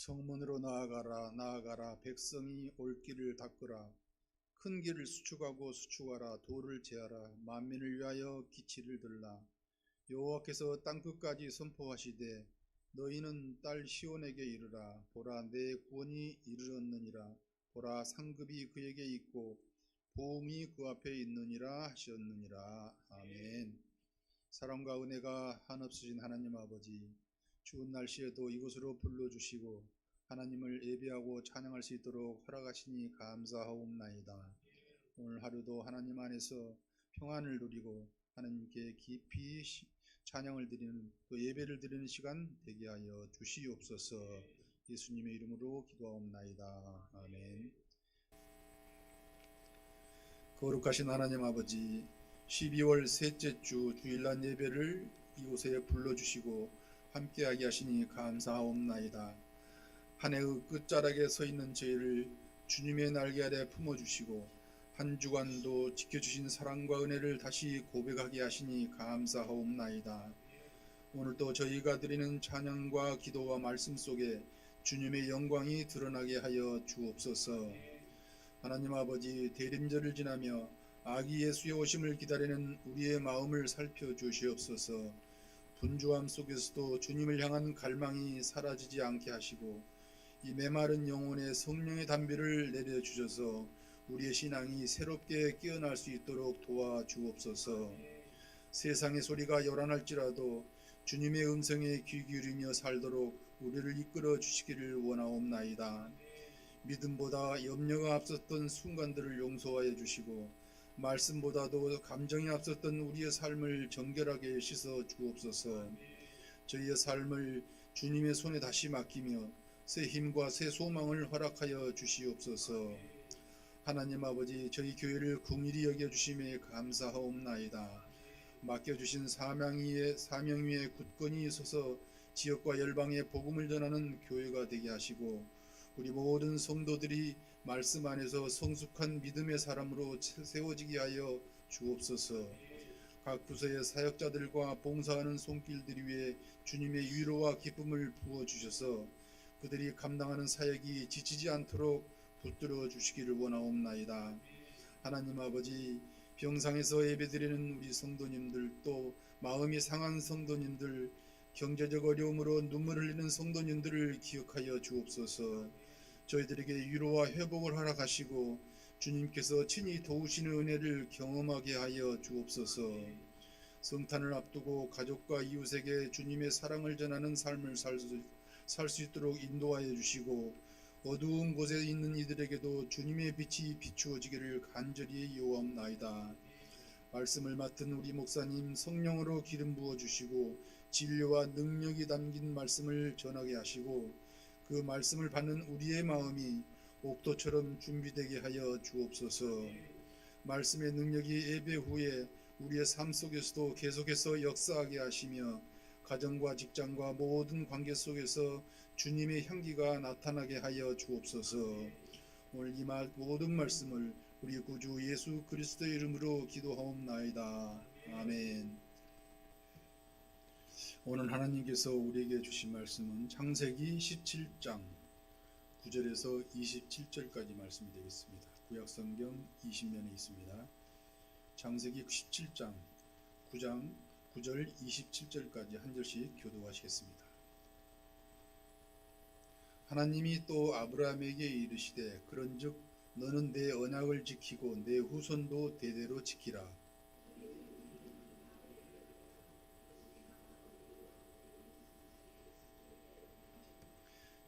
성문으로 나아가라 나아가라. 백성이 올 길을 닦으라. 큰 길을 수축하고 수축하라. 돌을 제하라. 만민을 위하여 기치를 들라. 여호와께서 땅끝까지 선포하시되 너희는 딸 시온에게 이르라. 보라, 내 구원이 이르렀느니라. 보라, 상급이 그에게 있고 보응이 그 앞에 있느니라 하셨느니라. 아멘. 사랑과 은혜가 한없으신 하나님 아버지, 추운 날씨에도 이곳으로 불러주시고 하나님을 예배하고 찬양할 수 있도록 허락하시니 감사하옵나이다. 오늘 하루도 하나님 안에서 평안을 누리고 하나님께 깊이 찬양을 드리는, 그 예배를 드리는 시간 되게 하여 주시옵소서. 예수님의 이름으로 기도하옵나이다. 아멘. 거룩하신 하나님 아버지, 12월 셋째 주 주일날 예배를 이곳에 불러주시고 함께하게 하시니 감사하옵나이다. 한 해의 끝자락에 서 있는 저희를 주님의 날개 아래 품어주시고 한 주간도 지켜주신 사랑과 은혜를 다시 고백하게 하시니 감사하옵나이다. 오늘도 저희가 드리는 찬양과 기도와 말씀 속에 주님의 영광이 드러나게 하여 주옵소서. 하나님 아버지, 대림절을 지나며 아기 예수의 오심을 기다리는 우리의 마음을 살펴주시옵소서. 분주함 속에서도 주님을 향한 갈망이 사라지지 않게 하시고 이 메마른 영혼에 성령의 담비를 내려주셔서 우리의 신앙이 새롭게 깨어날 수 있도록 도와주옵소서. 세상의 소리가 요란할지라도 주님의 음성에 귀 기울이며 살도록 우리를 이끌어 주시기를 원하옵나이다. 믿음보다 염려가 앞섰던 순간들을 용서하여 주시고 말씀보다도 감정이 앞섰던 우리의 삶을 정결하게 씻어 주옵소서. 저희의 삶을 주님의 손에 다시 맡기며 새 힘과 새 소망을 허락하여 주시옵소서. 하나님 아버지, 저희 교회를 긍휼히 여겨주심에 감사하옵나이다. 맡겨주신 사명 위에 굳건히 서서 지역과 열방에 복음을 전하는 교회가 되게 하시고 우리 모든 성도들이 말씀 안에서 성숙한 믿음의 사람으로 세워지게 하여 주옵소서. 각 부서의 사역자들과 봉사하는 손길들 위에 주님의 위로와 기쁨을 부어주셔서 그들이 감당하는 사역이 지치지 않도록 붙들어 주시기를 원하옵나이다. 하나님 아버지, 병상에서 예배드리는 우리 성도님들, 또 마음이 상한 성도님들, 경제적 어려움으로 눈물 흘리는 성도님들을 기억하여 주옵소서. 저희들에게 위로와 회복을 허락하시고 주님께서 친히 도우시는 은혜를 경험하게 하여 주옵소서. 성탄을 앞두고 가족과 이웃에게 주님의 사랑을 전하는 삶을 살 수 있도록 인도하여 주시고 어두운 곳에 있는 이들에게도 주님의 빛이 비추어지기를 간절히 요하옵나이다. 말씀을 맡은 우리 목사님 성령으로 기름 부어 주시고 진리와 능력이 담긴 말씀을 전하게 하시고 그 말씀을 받는 우리의 마음이 옥도처럼 준비되게 하여 주옵소서. 말씀의 능력이 예배 후에 우리의 삶 속에서도 계속해서 역사하게 하시며 가정과 직장과 모든 관계 속에서 주님의 향기가 나타나게 하여 주옵소서. 오늘 이 모든 말씀을 우리 구주 예수 그리스도의 이름으로 기도하옵나이다. 아멘. 오늘 하나님께서 우리에게 주신 말씀은 창세기 17장 9절에서 27절까지 말씀이 되겠습니다. 구약성경 20면에 있습니다. 창세기 17장 9절 27절까지 한 절씩 교도하시겠습니다. 하나님이 또 아브라함에게 이르시되 그런즉 너는 내 언약을 지키고 내 후손도 대대로 지키라.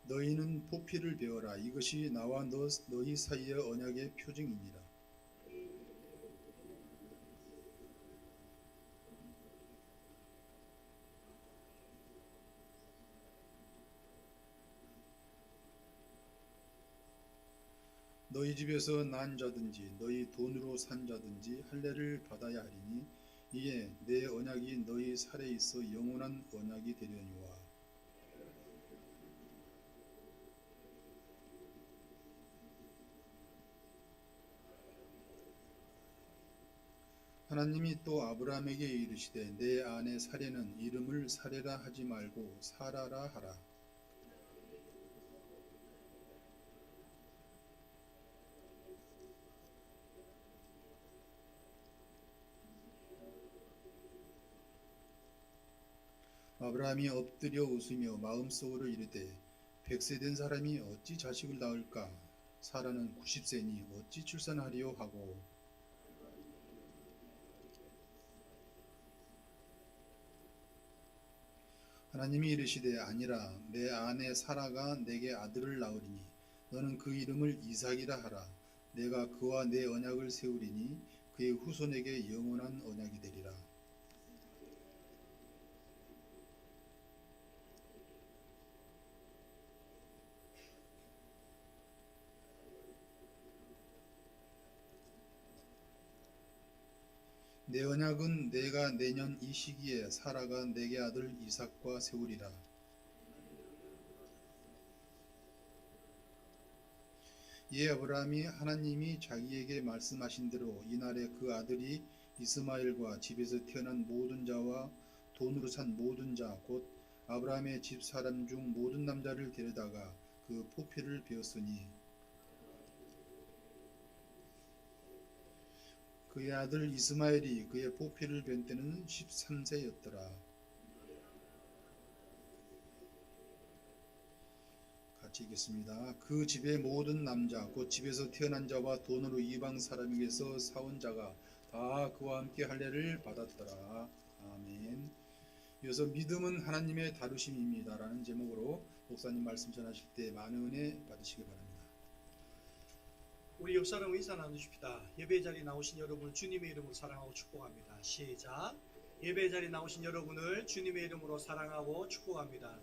너희는 포피를 베어라. 이것이 나와 너희 사이의 언약의 표징이니라. 너희 집에서 난 자든지 너희 돈으로 산 자든지 할례를 받아야 하리니 이에 내 언약이 너희 살에 있어 영원한 언약이 되려니와. 하나님이 또 아브라함에게 이르시되 내 아내 사레는 이름을 사레라 하지 말고 사라라 하라. 아브라함이 엎드려 웃으며 마음속으로 이르되 100세 된 사람이 어찌 자식을 낳을까? 사라는 90세니 어찌 출산하리요 하고 하나님이 이르시되 아니라 내 아내 사라가 내게 아들을 낳으리니 너는 그 이름을 이삭이라 하라. 내가 그와 내 언약을 세우리니 그의 후손에게 영원한 언약이 되리라. 내 언약은 내가 내년 이 시기에 사라가 내게 아들 이삭과 세우리라. 이에 아브라함이 하나님이 자기에게 말씀하신 대로 이날에 그 아들이 이스마엘과 집에서 태어난 모든 자와 돈으로 산 모든 자 곧 아브라함의 집 사람 중 모든 남자를 데려다가 그 포피를 베었으니 그의 아들 이스마엘이 그의 포피를 벤 때는 13세였더라. 같이 읽겠습니다. 그 집의 모든 남자 곧 집에서 태어난 자와 돈으로 이방 사람에게서 사온 자가 다 그와 함께 할례를 받았더라. 아멘. 이어서 믿음은 하나님의 다루심입니다 라는 제목으로 목사님 말씀 전하실 때 많은 은혜 받으시기 바랍니다. 우리 옆사람 인사 나누십시다. 예배 자리에 나오신 여러분을 주님의 이름으로 사랑하고 축복합니다. 시작. 예배 자리에 나오신 여러분을 주님의 이름으로 사랑하고 축복합니다.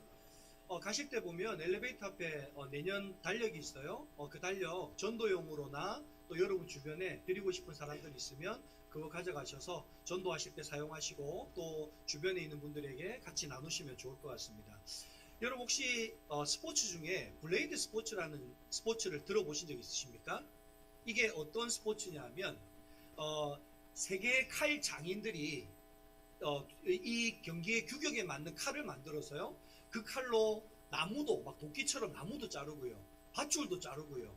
가실 때 보면 엘리베이터 앞에 내년 달력이 있어요. 그 달력 전도용으로나 또 여러분 주변에 드리고 싶은 사람들 있으면 그거 가져가셔서 전도하실 때 사용하시고 또 주변에 있는 분들에게 같이 나누시면 좋을 것 같습니다. 여러분 혹시 스포츠 중에 블레이드 스포츠라는 스포츠를 들어보신 적 있으십니까? 이게 어떤 스포츠냐면 세계 칼 장인들이 이 경기의 규격에 맞는 칼을 만들어서요. 그 칼로 나무도 막 도끼처럼 나무도 자르고요. 밧줄도 자르고요.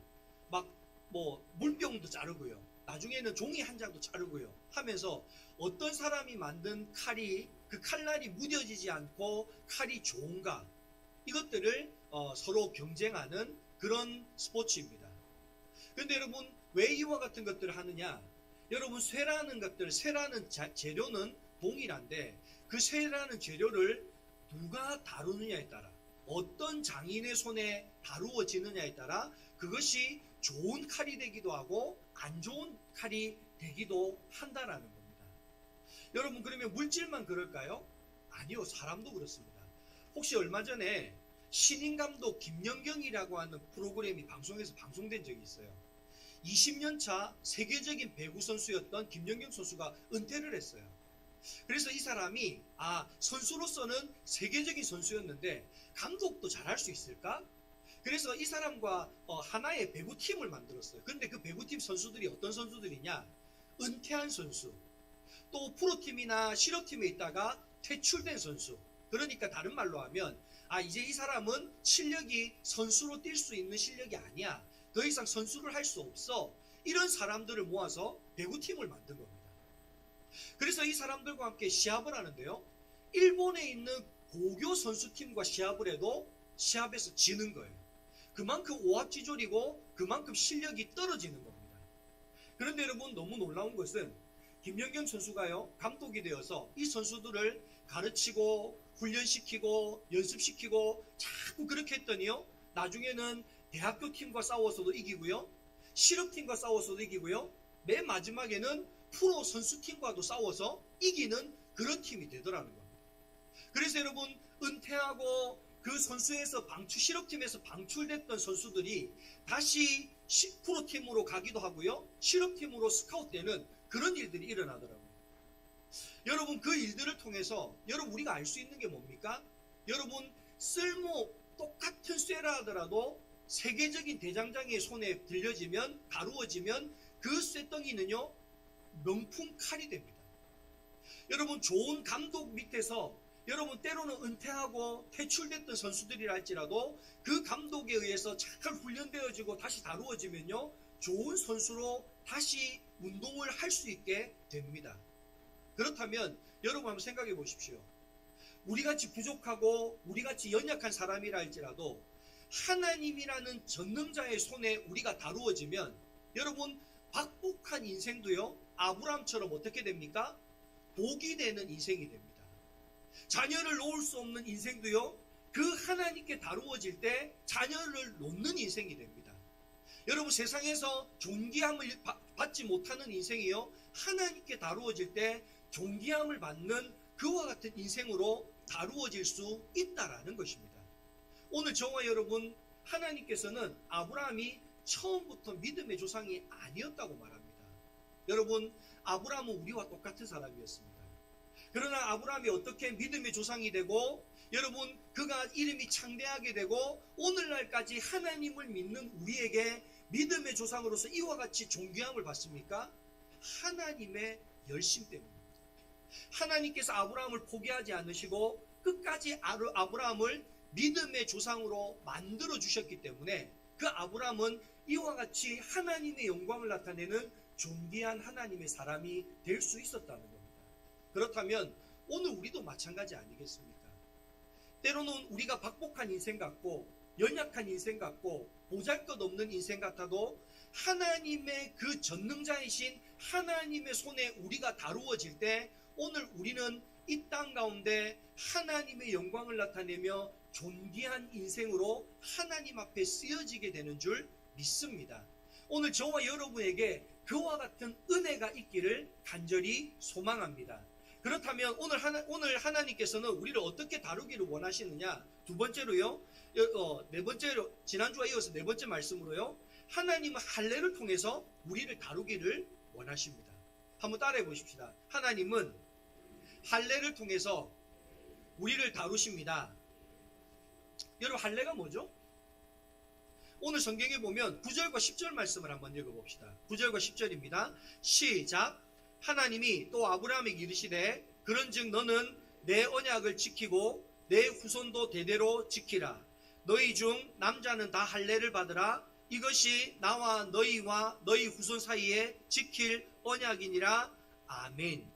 막 뭐 물병도 자르고요. 나중에는 종이 한 장도 자르고요. 하면서 어떤 사람이 만든 칼이 그 칼날이 무뎌지지 않고 칼이 좋은가 이것들을 서로 경쟁하는 그런 스포츠입니다. 그런데 여러분 왜 이와 같은 것들을 하느냐? 여러분 쇠라는 재료는 동일한데 그 쇠라는 재료를 누가 다루느냐에 따라 어떤 장인의 손에 다루어지느냐에 따라 그것이 좋은 칼이 되기도 하고 안 좋은 칼이 되기도 한다라는 겁니다. 여러분 그러면 물질만 그럴까요? 아니요, 사람도 그렇습니다. 혹시 얼마 전에 신인감독 김연경이라고 하는 프로그램이 방송에서 방송된 적이 있어요. 20년차 세계적인 배구 선수였던 김연경 선수가 은퇴를 했어요. 그래서 이 사람이 선수로서는 세계적인 선수였는데 감독도 잘할 수 있을까? 그래서 이 사람과 하나의 배구팀을 만들었어요. 근데 그 배구팀 선수들이 어떤 선수들이냐? 은퇴한 선수, 또 프로팀이나 실업팀에 있다가 퇴출된 선수. 그러니까 다른 말로 하면 이제 이 사람은 실력이 선수로 뛸 수 있는 실력이 아니야. 더 이상 선수를 할 수 없어. 이런 사람들을 모아서 배구팀을 만든 겁니다. 그래서 이 사람들과 함께 시합을 하는데요. 일본에 있는 고교 선수팀과 시합을 해도 시합에서 지는 거예요. 그만큼 오합지졸이고 그만큼 실력이 떨어지는 겁니다. 그런데 여러분 너무 놀라운 것은 김연경 선수가요. 감독이 되어서 이 선수들을 가르치고 훈련시키고 연습시키고 자꾸 그렇게 했더니요. 나중에는 대학교 팀과 싸워서도 이기고요. 실업팀과 싸워서도 이기고요. 맨 마지막에는 프로 선수팀과도 싸워서 이기는 그런 팀이 되더라는 겁니다. 그래서 여러분 은퇴하고 그 선수에서 실업팀에서 방출됐던 선수들이 다시 프로팀으로 가기도 하고요. 실업팀으로 스카웃되는 그런 일들이 일어나더라고요. 여러분 그 일들을 통해서 여러분 우리가 알 수 있는 게 뭡니까? 여러분 똑같은 쇠라 하더라도 세계적인 대장장이의 손에 다루어지면 그 쇠덩이는요 명품 칼이 됩니다. 여러분 좋은 감독 밑에서 여러분 때로는 은퇴하고 퇴출됐던 선수들이라 할지라도 그 감독에 의해서 잘 훈련되어지고 다시 다루어지면요 좋은 선수로 다시 운동을 할 수 있게 됩니다. 그렇다면 여러분 한번 생각해 보십시오. 우리같이 부족하고 우리같이 연약한 사람이라 할지라도 하나님이라는 전능자의 손에 우리가 다루어지면 여러분 박복한 인생도요 아브라함처럼 어떻게 됩니까? 복이 되는 인생이 됩니다. 자녀를 놓을 수 없는 인생도요 그 하나님께 다루어질 때 자녀를 놓는 인생이 됩니다. 여러분 세상에서 존귀함을 받지 못하는 인생이요 하나님께 다루어질 때 존귀함을 받는 그와 같은 인생으로 다루어질 수 있다라는 것입니다. 오늘 저와 여러분 하나님께서는 아브라함이 처음부터 믿음의 조상이 아니었다고 말합니다. 여러분 아브라함은 우리와 똑같은 사람이었습니다. 그러나 아브라함이 어떻게 믿음의 조상이 되고 여러분 그가 이름이 창대하게 되고 오늘날까지 하나님을 믿는 우리에게 믿음의 조상으로서 이와 같이 존귀함을 받습니까? 하나님의 열심 때문입니다. 하나님께서 아브라함을 포기하지 않으시고 끝까지 아브라함을 믿음의 조상으로 만들어 주셨기 때문에 그 아브라함은 이와 같이 하나님의 영광을 나타내는 존귀한 하나님의 사람이 될 수 있었다는 겁니다. 그렇다면 오늘 우리도 마찬가지 아니겠습니까? 때로는 우리가 박복한 인생 같고 연약한 인생 같고 보잘것없는 인생 같아도 하나님의 그 전능자이신 하나님의 손에 우리가 다루어질 때 오늘 우리는 이 땅 가운데 하나님의 영광을 나타내며 존귀한 인생으로 하나님 앞에 쓰여지게 되는 줄 믿습니다. 오늘 저와 여러분에게 그와 같은 은혜가 있기를 간절히 소망합니다. 그렇다면 오늘 하나님께서는 우리를 어떻게 다루기를 원하시느냐? 두 번째로요, 네 번째로, 지난주와 이어서 네 번째 말씀으로요, 하나님은 할례를 통해서 우리를 다루기를 원하십니다. 한번 따라해 보십시다. 하나님은 할례를 통해서 우리를 다루십니다. 여러분 할례가 뭐죠? 오늘 성경에 보면 9절과 10절 말씀을 한번 읽어봅시다. 9절과 10절입니다. 시작. 하나님이 또 아브라함에게 이르시되 그런즉 너는 내 언약을 지키고 내 후손도 대대로 지키라. 너희 중 남자는 다 할례를 받으라. 이것이 나와 너희와 너희 후손 사이에 지킬 언약이니라. 아멘.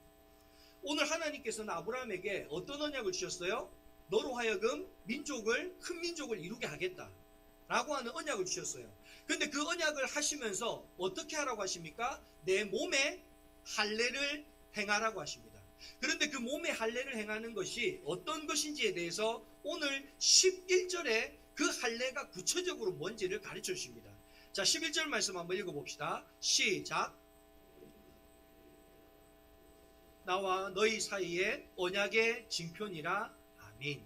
오늘 하나님께서는 아브라함에게 어떤 언약을 주셨어요? 너로 하여금 큰 민족을 이루게 하겠다 라고 하는 언약을 주셨어요. 그런데 그 언약을 하시면서 어떻게 하라고 하십니까? 내 몸에 할례를 행하라고 하십니다. 그런데 그 몸에 할례를 행하는 것이 어떤 것인지에 대해서 오늘 11절에 그 할례가 구체적으로 뭔지를 가르쳐 주십니다. 자, 11절 말씀 한번 읽어봅시다. 시작. 나와 너희 사이에 언약의 징표니라. 아멘.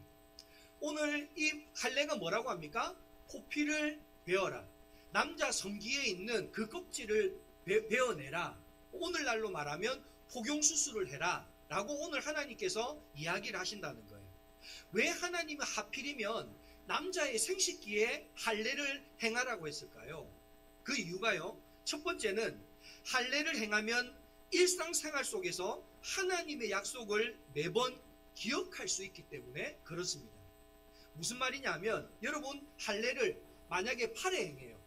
오늘 이 할례가 뭐라고 합니까? 포피를 베어라. 남자 성기에 있는 그 껍질을 베어내라. 오늘날로 말하면 포경수술을 해라 라고 오늘 하나님께서 이야기를 하신다는 거예요. 왜 하나님은 하필이면 남자의 생식기에 할례를 행하라고 했을까요? 그 이유가요, 첫 번째는 할례를 행하면 일상생활 속에서 하나님의 약속을 매번 기억할 수 있기 때문에 그렇습니다. 무슨 말이냐면 여러분 할례를 만약에 팔에 행해요,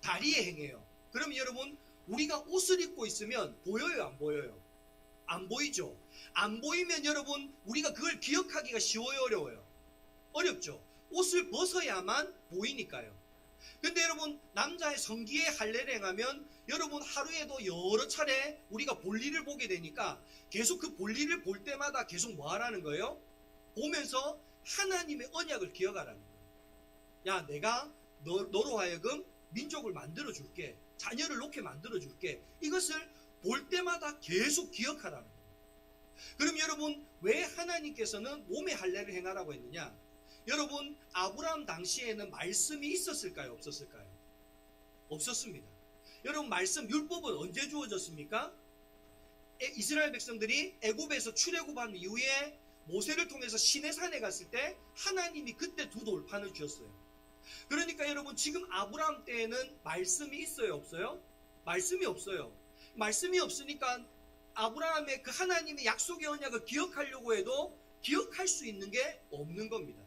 다리에 행해요. 그럼 여러분 우리가 옷을 입고 있으면 보여요, 안 보여요? 안 보이죠? 안 보이면 여러분 우리가 그걸 기억하기가 쉬워요, 어려워요? 어렵죠? 옷을 벗어야만 보이니까요. 근데 여러분 남자의 성기에 할례를 행하면 여러분 하루에도 여러 차례 우리가 볼일을 보게 되니까 계속 그 볼일을 볼 때마다 계속 뭐 하라는 거예요? 보면서 하나님의 언약을 기억하라는 거예요. 야, 내가 너로 하여금 민족을 만들어 줄게, 자녀를 놓게 만들어 줄게. 이것을 볼 때마다 계속 기억하라는 거예요. 그럼 여러분 왜 하나님께서는 몸의 할례를 행하라고 했느냐? 여러분 아브라함 당시에는 말씀이 있었을까요, 없었을까요? 없었습니다. 여러분 말씀 율법은 언제 주어졌습니까? 이스라엘 백성들이 애굽에서 출애굽한 이후에 모세를 통해서 시내산에 갔을 때 하나님이 그때 두 돌판을 주셨어요. 그러니까 여러분 지금 아브라함 때에는 말씀이 있어요, 없어요? 말씀이 없어요. 말씀이 없으니까 아브라함의 그 하나님의 약속의 언약을 기억하려고 해도 기억할 수 있는 게 없는 겁니다.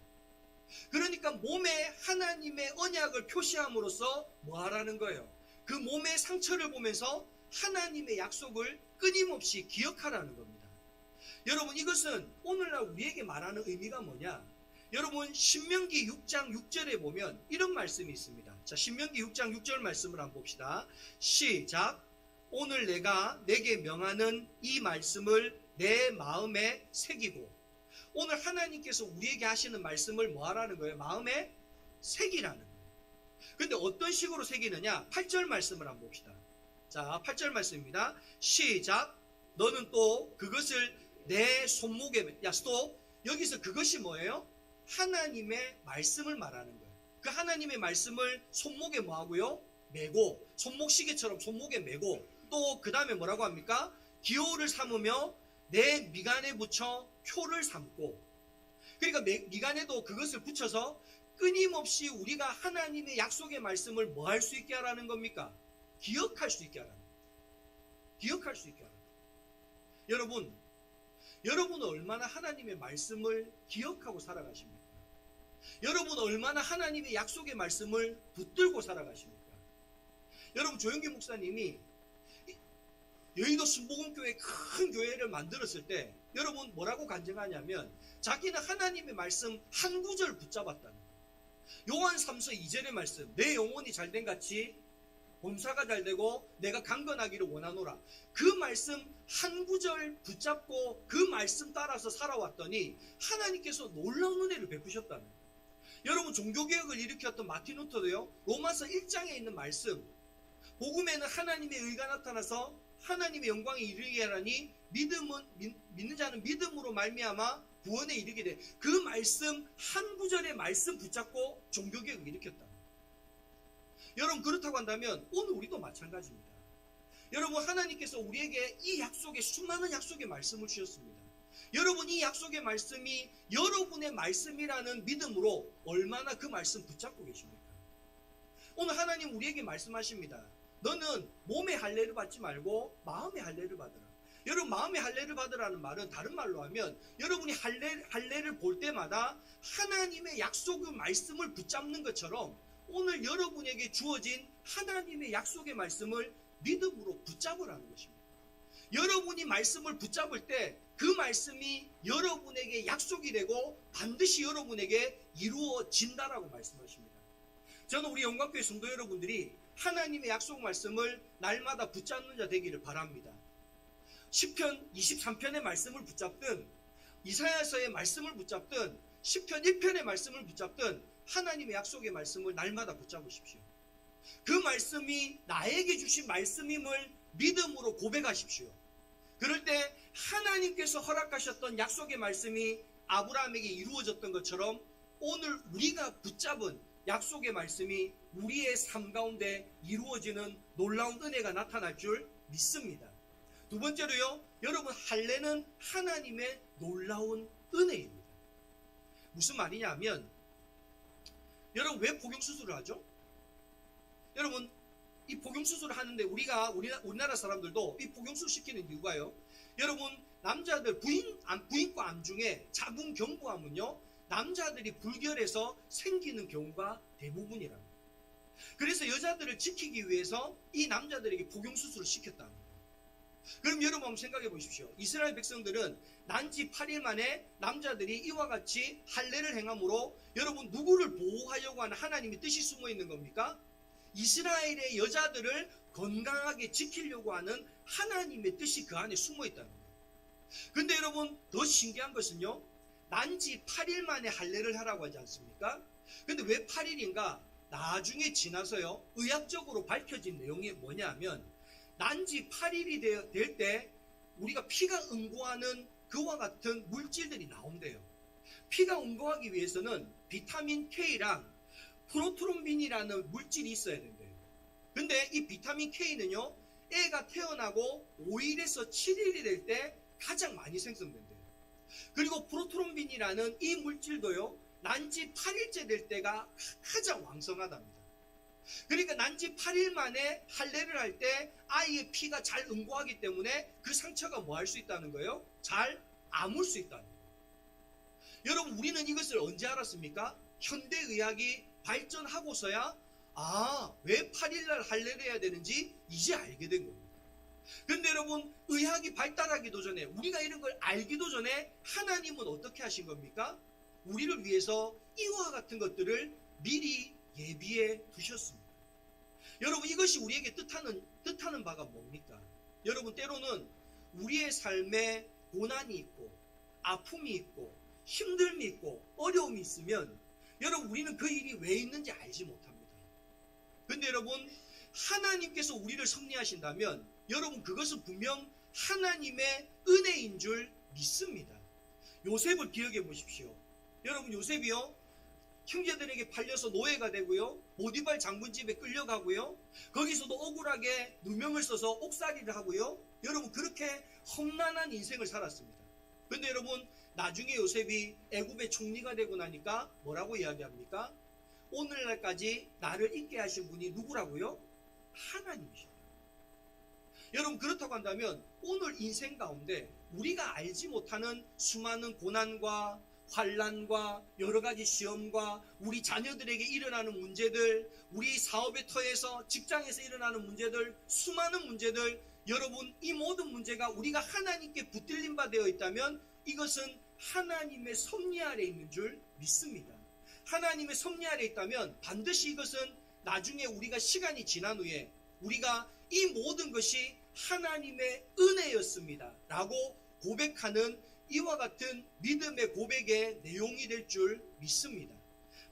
그러니까 몸에 하나님의 언약을 표시함으로써 뭐 하라는 거예요? 그 몸의 상처를 보면서 하나님의 약속을 끊임없이 기억하라는 겁니다. 여러분, 이것은 오늘날 우리에게 말하는 의미가 뭐냐? 여러분, 신명기 6장 6절에 보면 이런 말씀이 있습니다. 자, 신명기 6장 6절 말씀을 한번 봅시다. 시작. 오늘 내가 내게 명하는 이 말씀을 내 마음에 새기고. 오늘 하나님께서 우리에게 하시는 말씀을 뭐 하라는 거예요? 마음에 새기라는 거예요. 근데 어떤 식으로 새기느냐? 8절 말씀을 한번 봅시다. 자, 8절 말씀입니다. 시작. 너는 또 그것을 내 손목에, 야, 스톱. 여기서 그것이 뭐예요? 하나님의 말씀을 말하는 거예요. 그 하나님의 말씀을 손목에 뭐 하고요? 메고, 손목시계처럼 손목에 메고, 또 그 다음에 뭐라고 합니까? 기호를 삼으며 내 미간에 붙여 표를 삼고. 그러니까 미간에도 그것을 붙여서 끊임없이 우리가 하나님의 약속의 말씀을 뭐 할 수 있게 하라는 겁니까? 기억할 수 있게 하라는 거예요. 기억할 수 있게 하라는 거예요. 여러분은 얼마나 하나님의 말씀을 기억하고 살아가십니까? 여러분 얼마나 하나님의 약속의 말씀을 붙들고 살아가십니까? 여러분, 조영기 목사님이 여의도 순복음교회 큰 교회를 만들었을 때 여러분 뭐라고 간증하냐면 자기는 하나님의 말씀 한 구절 붙잡았다는 거예요. 요한 3서 2절의 말씀, 내 영혼이 잘된 같이 범사가 잘되고 내가 강건하기를 원하노라. 그 말씀 한 구절 붙잡고 그 말씀 따라서 살아왔더니 하나님께서 놀라운 은혜를 베푸셨다는 거예요. 여러분, 종교개혁을 일으켰던 마틴 루터도요, 로마서 1장에 있는 말씀, 복음에는 하나님의 의가 나타나서 하나님의 영광에 이르게 하라니 믿는 자는 믿음으로 말미암아 구원에 이르게 돼. 그 말씀 한 구절의 말씀 붙잡고 종교개혁을 일으켰다. 여러분, 그렇다고 한다면 오늘 우리도 마찬가지입니다. 여러분, 하나님께서 우리에게 이 약속의 수많은 약속의 말씀을 주셨습니다. 여러분, 이 약속의 말씀이 여러분의 말씀이라는 믿음으로 얼마나 그 말씀 붙잡고 계십니까? 오늘 하나님 우리에게 말씀하십니다. 너는 몸의 할례를 받지 말고 마음의 할례를 받으라. 여러분, 마음의 할례를 받으라는 말은 다른 말로 하면 여러분이 할례를 볼 때마다 하나님의 약속의 말씀을 붙잡는 것처럼 오늘 여러분에게 주어진 하나님의 약속의 말씀을 믿음으로 붙잡으라는 것입니다. 여러분이 말씀을 붙잡을 때 그 말씀이 여러분에게 약속이 되고 반드시 여러분에게 이루어진다라고 말씀하십니다. 저는 우리 영광교회 성도 여러분들이 하나님의 약속 말씀을 날마다 붙잡는 자 되기를 바랍니다. 시편 23편의 말씀을 붙잡든 이사야서의 말씀을 붙잡든 시편 1편의 말씀을 붙잡든 하나님의 약속의 말씀을 날마다 붙잡으십시오. 그 말씀이 나에게 주신 말씀임을 믿음으로 고백하십시오. 그럴 때 하나님께서 허락하셨던 약속의 말씀이 아브라함에게 이루어졌던 것처럼 오늘 우리가 붙잡은 약속의 말씀이 우리의 삶 가운데 이루어지는 놀라운 은혜가 나타날 줄 믿습니다. 두 번째로요, 여러분, 할례는 하나님의 놀라운 은혜입니다. 무슨 말이냐 하면, 여러분, 왜 복용수술을 하죠? 여러분, 이 복용수술을 하는데 우리나라 사람들도 이 복용수술 시키는 이유가요, 여러분, 남자들 부인과 암 중에 자궁경부암은요, 남자들이 불결해서 생기는 경우가 대부분이랍니다. 그래서 여자들을 지키기 위해서 이 남자들에게 복용수술을 시켰다는 거예요. 그럼 여러분 한번 생각해 보십시오. 이스라엘 백성들은 난지 8일 만에 남자들이 이와 같이 할례를 행함으로 여러분 누구를 보호하려고 하는 하나님의 뜻이 숨어 있는 겁니까? 이스라엘의 여자들을 건강하게 지키려고 하는 하나님의 뜻이 그 안에 숨어 있다는 거예요. 근데 여러분, 더 신기한 것은요, 난지 8일 만에 할례를 하라고 하지 않습니까? 근데 왜 8일인가? 나중에 지나서요, 의학적으로 밝혀진 내용이 뭐냐 하면, 난지 8일이 될 때 우리가 피가 응고하는 그와 같은 물질들이 나온대요. 피가 응고하기 위해서는 비타민 K랑 프로트롬빈이라는 물질이 있어야 된대요. 근데 이 비타민 K는요, 애가 태어나고 5일에서 7일이 될 때 가장 많이 생성된대요. 그리고 프로트롬빈이라는 이 물질도요, 난지 8일째 될 때가 가장 왕성하답니다. 그러니까 난지 8일 만에 할례를 할 때 아이의 피가 잘 응고하기 때문에 그 상처가 뭐 할 수 있다는 거예요? 잘 아물 수 있다는 거예요. 여러분, 우리는 이것을 언제 알았습니까? 현대의학이 발전하고서야 왜 8일날 할례를 해야 되는지 이제 알게 된 겁니다. 그런데 여러분, 의학이 발달하기도 전에, 우리가 이런 걸 알기도 전에 하나님은 어떻게 하신 겁니까? 우리를 위해서 이와 같은 것들을 미리 예비해 두셨습니다. 여러분, 이것이 우리에게 뜻하는 바가 뭡니까? 여러분, 때로는 우리의 삶에 고난이 있고 아픔이 있고 힘듦이 있고 어려움이 있으면 여러분, 우리는 그 일이 왜 있는지 알지 못합니다. 근데 여러분, 하나님께서 우리를 섭리하신다면 여러분, 그것은 분명 하나님의 은혜인 줄 믿습니다. 요셉을 기억해 보십시오. 여러분, 요셉이요, 형제들에게 팔려서 노예가 되고요, 보디발 장군 집에 끌려가고요, 거기서도 억울하게 누명을 써서 옥살이를 하고요, 여러분, 그렇게 험난한 인생을 살았습니다. 근데 여러분, 나중에 요셉이 애굽의 총리가 되고 나니까 뭐라고 이야기합니까? 오늘날까지 나를 있게 하신 분이 누구라고요? 하나님이십니다. 여러분, 그렇다고 한다면 오늘 인생 가운데 우리가 알지 못하는 수많은 고난과 환난과 여러 가지 시험과 우리 자녀들에게 일어나는 문제들, 우리 사업의 터에서 직장에서 일어나는 문제들, 수많은 문제들, 여러분, 이 모든 문제가 우리가 하나님께 붙들림 바 되어 있다면 이것은 하나님의 섭리 아래 있는 줄 믿습니다. 하나님의 섭리 아래 있다면 반드시 이것은 나중에 우리가 시간이 지난 후에 우리가 이 모든 것이 하나님의 은혜였습니다 라고 고백하는 이와 같은 믿음의 고백의 내용이 될 줄 믿습니다.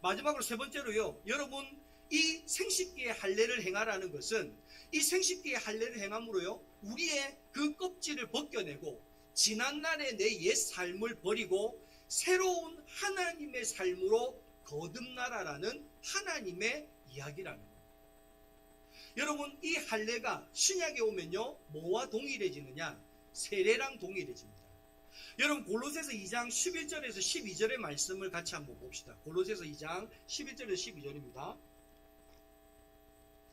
마지막으로 세 번째로요, 여러분, 이 생식기의 할례를 행하라는 것은 이 생식기의 할례를 행함으로요, 우리의 그 껍질을 벗겨내고 지난날의 내 옛 삶을 버리고 새로운 하나님의 삶으로 거듭나라라는 하나님의 이야기라는 거예요. 여러분, 이 할례가 신약에 오면요, 뭐와 동일해지느냐? 세례랑 동일해집니다. 여러분, 골로새서 2장 11절에서 12절의 말씀을 같이 한번 봅시다. 골로새서 2장 11절에서 12절입니다.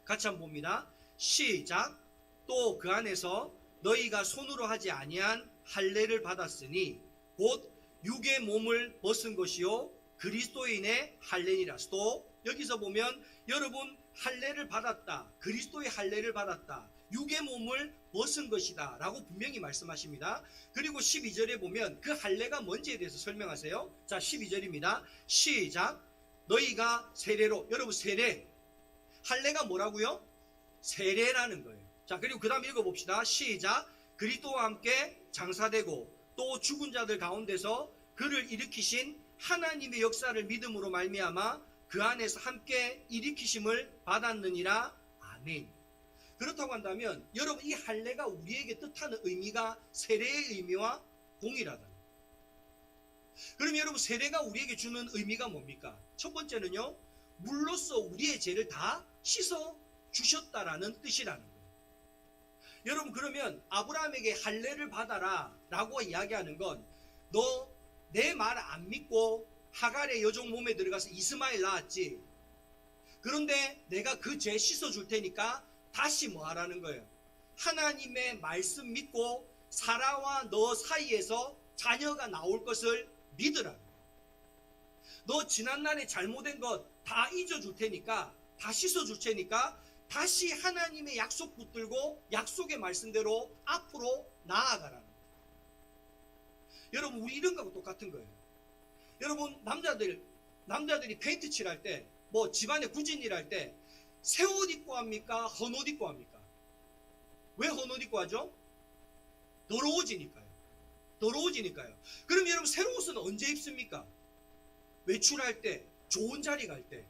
같이 한번 봅니다. 시작. 또 그 안에서 너희가 손으로 하지 아니한 할례를 받았으니 곧 육의 몸을 벗은 것이요 그리스도인의 할례니라. 또 여기서 보면 여러분, 할례를 받았다, 그리스도의 할례를 받았다, 육의 몸을 벗은 것이다 라고 분명히 말씀하십니다. 그리고 12절에 보면 그 할례가 뭔지에 대해서 설명하세요. 자, 12절입니다. 시작. 너희가 세례로, 여러분, 세례, 할례가 뭐라고요? 세례라는 거예요. 자, 그리고 그 다음 읽어봅시다. 시작. 그리스도와 함께 장사되고 또 죽은 자들 가운데서 그를 일으키신 하나님의 역사를 믿음으로 말미암아 그 안에서 함께 일으키심을 받았느니라. 아멘. 그렇다고 한다면 여러분, 이 할례가 우리에게 뜻하는 의미가 세례의 의미와 동일하다. 그럼 여러분, 세례가 우리에게 주는 의미가 뭡니까? 첫 번째는요, 물로써 우리의 죄를 다 씻어 주셨다라는 뜻이라는 거예요. 여러분, 그러면 아브라함에게 할례를 받아라 라고 이야기하는 건, 너 내 말 안 믿고 하갈의 여종 몸에 들어가서 이스마엘 낳았지. 그런데 내가 그 죄 씻어줄 테니까 다시 뭐 하라는 거예요? 하나님의 말씀 믿고 사라와 너 사이에서 자녀가 나올 것을 믿으라. 너 지난날에 잘못된 것 다 잊어줄 테니까, 다 씻어줄 테니까 다시 하나님의 약속 붙들고 약속의 말씀대로 앞으로 나아가라는 거예요. 여러분, 우리 이런 거하고 똑같은 거예요. 여러분, 남자들이 페인트 칠할 때, 뭐 집안에 구진일 할 때 새 옷 입고 합니까? 헌 옷 입고 합니까? 왜 헌 옷 입고 하죠? 더러워지니까요. 그럼 여러분, 새로운 옷은 언제 입습니까? 외출할 때, 좋은 자리 갈 때.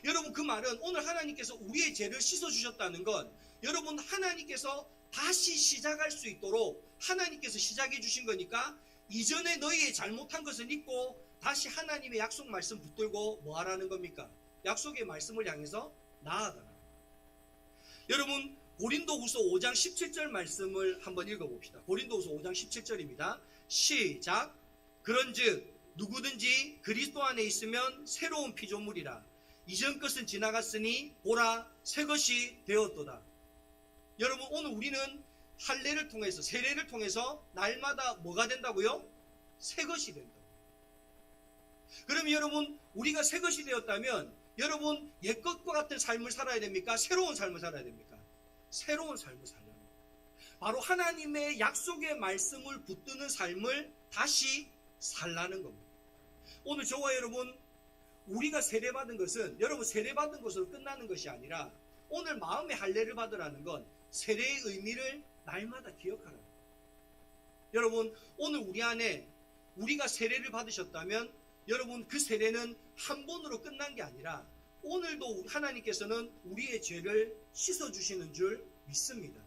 여러분, 그 말은 오늘 하나님께서 우리의 죄를 씻어주셨다는 건, 여러분, 하나님께서 다시 시작할 수 있도록 하나님께서 시작해 주신 거니까, 이전에 너희의 잘못한 것을 잊고 다시 하나님의 약속 말씀 붙들고 뭐 하라는 겁니까? 약속의 말씀을 향해서 나아가라. 여러분, 고린도후서 5장 17절 말씀을 한번 읽어봅시다. 고린도후서 5장 17절입니다. 시작. 그런즉 누구든지 그리스도 안에 있으면 새로운 피조물이라. 이전 것은 지나갔으니 보라 새 것이 되었도다. 여러분, 오늘 우리는 할례를 통해서, 세례를 통해서 날마다 뭐가 된다고요? 새 것이 된다고. 그러면 여러분, 우리가 새 것이 되었다면 여러분, 옛것과 같은 삶을 살아야 됩니까? 새로운 삶을 살아야 됩니까? 새로운 삶을 살려는 거예요. 바로 하나님의 약속의 말씀을 붙드는 삶을 다시 살라는 겁니다. 오늘 저와 여러분, 우리가 세례받은 것은 여러분 세례받은 것으로 끝나는 것이 아니라 오늘 마음의 할례를 받으라는 건 세례의 의미를 날마다 기억하라는 거예요. 여러분, 오늘 우리 안에 우리가 세례를 받으셨다면 여러분 그 세례는 한 번으로 끝난 게 아니라 오늘도 하나님께서는 우리의 죄를 씻어주시는 줄 믿습니다.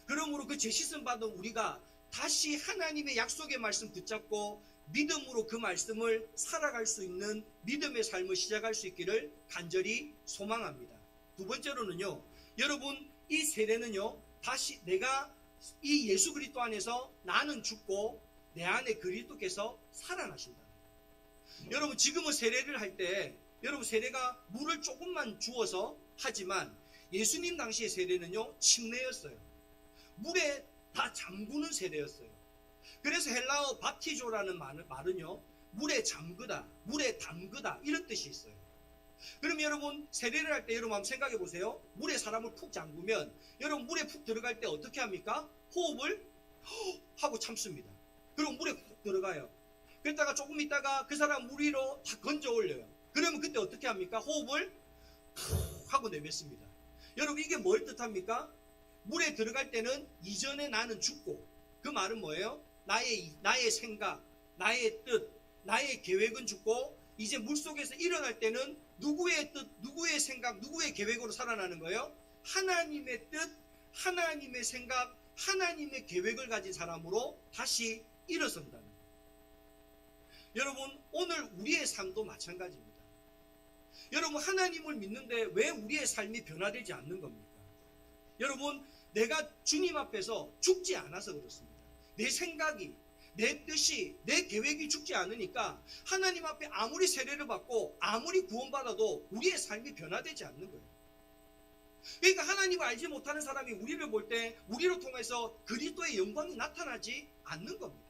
그러므로 그 죄 씻음 받은 우리가 다시 하나님의 약속의 말씀 붙잡고 믿음으로 그 말씀을 살아갈 수 있는 믿음의 삶을 시작할 수 있기를 간절히 소망합니다. 두 번째로는요, 여러분 이 세례는요, 다시 내가 이 예수 그리스도 안에서 나는 죽고 내 안에 그리스도께서 살아나신다. 여러분 지금은 세례를 할 때 여러분 세례가 물을 조금만 주어서 하지만 예수님 당시의 세례는요 침례였어요. 물에 다 잠그는 세례였어요. 그래서 헬라어 바티조라는 말은요 물에 잠그다, 물에 담그다 이런 뜻이 있어요. 그럼 여러분 세례를 할 때 여러분 한번 생각해 보세요. 물에 사람을 푹 잠그면 여러분 물에 푹 들어갈 때 어떻게 합니까? 호흡을 하고 참습니다. 그럼 물에 푹 들어가요. 그러다가 조금 있다가 그 사람 물 위로 다 건져 올려요. 그러면 그때 어떻게 합니까? 호흡을 하고 내뱉습니다. 여러분 이게 뭘 뜻합니까? 물에 들어갈 때는 이전에 나는 죽고, 그 말은 뭐예요? 나의 생각, 나의 뜻, 나의 계획은 죽고 이제 물속에서 일어날 때는 누구의 뜻, 누구의 생각, 누구의 계획으로 살아나는 거예요? 하나님의 뜻, 하나님의 생각, 하나님의 계획을 가진 사람으로 다시 일어선다는 거예요. 여러분 오늘 우리의 삶도 마찬가지입니다. 여러분 하나님을 믿는데 왜 우리의 삶이 변화되지 않는 겁니까? 여러분 내가 주님 앞에서 죽지 않아서 그렇습니다. 내 생각이, 내 뜻이, 내 계획이 죽지 않으니까 하나님 앞에 아무리 세례를 받고 아무리 구원받아도 우리의 삶이 변화되지 않는 거예요. 그러니까 하나님을 알지 못하는 사람이 우리를 볼 때 우리로 통해서 그리스도의 영광이 나타나지 않는 겁니다.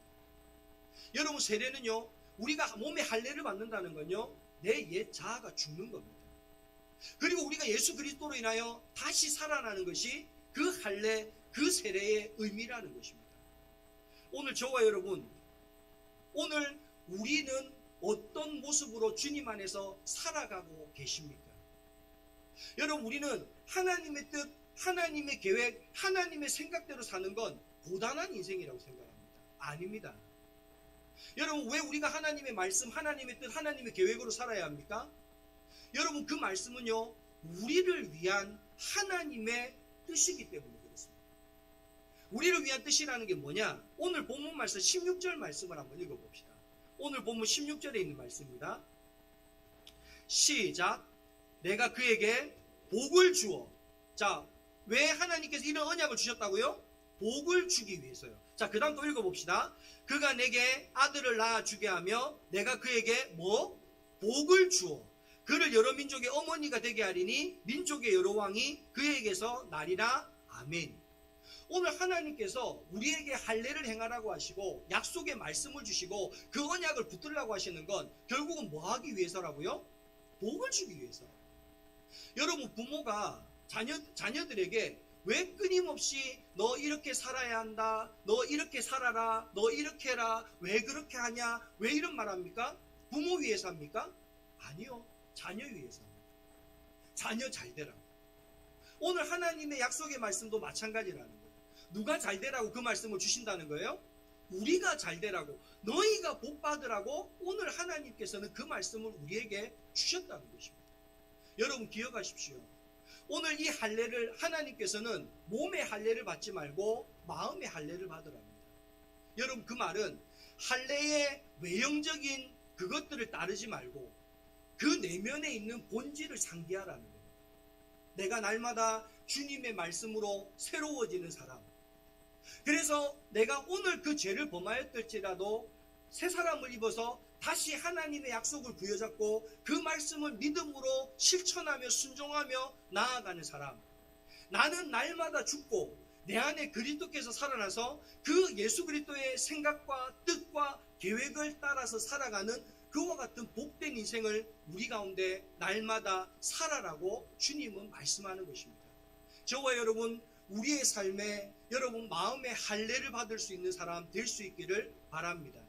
여러분 세례는요 우리가 몸에 할례를 받는다는 건요 내 옛 자아가 죽는 겁니다. 그리고 우리가 예수 그리스도로 인하여 다시 살아나는 것이 그 할례, 그 세례의 의미라는 것입니다. 오늘 저와 여러분, 오늘 우리는 어떤 모습으로 주님 안에서 살아가고 계십니까? 여러분 우리는 하나님의 뜻, 하나님의 계획, 하나님의 생각대로 사는 건 고단한 인생이라고 생각합니다. 아닙니다. 여러분 왜 우리가 하나님의 말씀, 하나님의 뜻, 하나님의 계획으로 살아야 합니까? 여러분 그 말씀은요 우리를 위한 하나님의 뜻이기 때문에 그렇습니다. 우리를 위한 뜻이라는 게 뭐냐? 오늘 본문 말씀 16절 말씀을 한번 읽어봅시다. 오늘 본문 16절에 있는 말씀입니다. 시작. 내가 그에게 복을 주어. 자, 왜 하나님께서 이런 언약을 주셨다고요? 복을 주기 위해서요. 자, 그 다음 또 읽어봅시다. 그가 내게 아들을 낳아주게 하며 내가 그에게 뭐? 복을 주어 그를 여러 민족의 어머니가 되게 하리니 민족의 여러 왕이 그에게서 나리라. 아멘. 오늘 하나님께서 우리에게 할례를 행하라고 하시고 약속의 말씀을 주시고 그 언약을 붙들라고 하시는 건 결국은 뭐 하기 위해서라고요? 복을 주기 위해서. 여러분 부모가 자녀들에게 왜 끊임없이 너 이렇게 살아야 한다, 너 이렇게 살아라, 너 이렇게 해라, 왜 그렇게 하냐, 왜 이런 말 합니까? 부모 위해서 합니까? 아니요, 자녀 위해서 합니다. 자녀 잘 되라고. 오늘 하나님의 약속의 말씀도 마찬가지라는 거예요. 누가 잘 되라고 그 말씀을 주신다는 거예요? 우리가 잘 되라고, 너희가 복 받으라고 오늘 하나님께서는 그 말씀을 우리에게 주셨다는 것입니다. 여러분 기억하십시오. 오늘 이 할례를 하나님께서는 몸의 할례를 받지 말고 마음의 할례를 받으랍니다. 여러분 그 말은 할례의 외형적인 그것들을 따르지 말고 그 내면에 있는 본질을 상기하라는 겁니다. 내가 날마다 주님의 말씀으로 새로워지는 사람. 그래서 내가 오늘 그 죄를 범하였을지라도 새 사람을 입어서 다시 하나님의 약속을 부여잡고 그 말씀을 믿음으로 실천하며 순종하며 나아가는 사람. 나는 날마다 죽고 내 안에 그리스도께서 살아나서 그 예수 그리스도의 생각과 뜻과 계획을 따라서 살아가는 그와 같은 복된 인생을 우리 가운데 날마다 살아라고 주님은 말씀하는 것입니다. 저와 여러분 우리의 삶에 여러분 마음의 할례를 받을 수 있는 사람 될 수 있기를 바랍니다.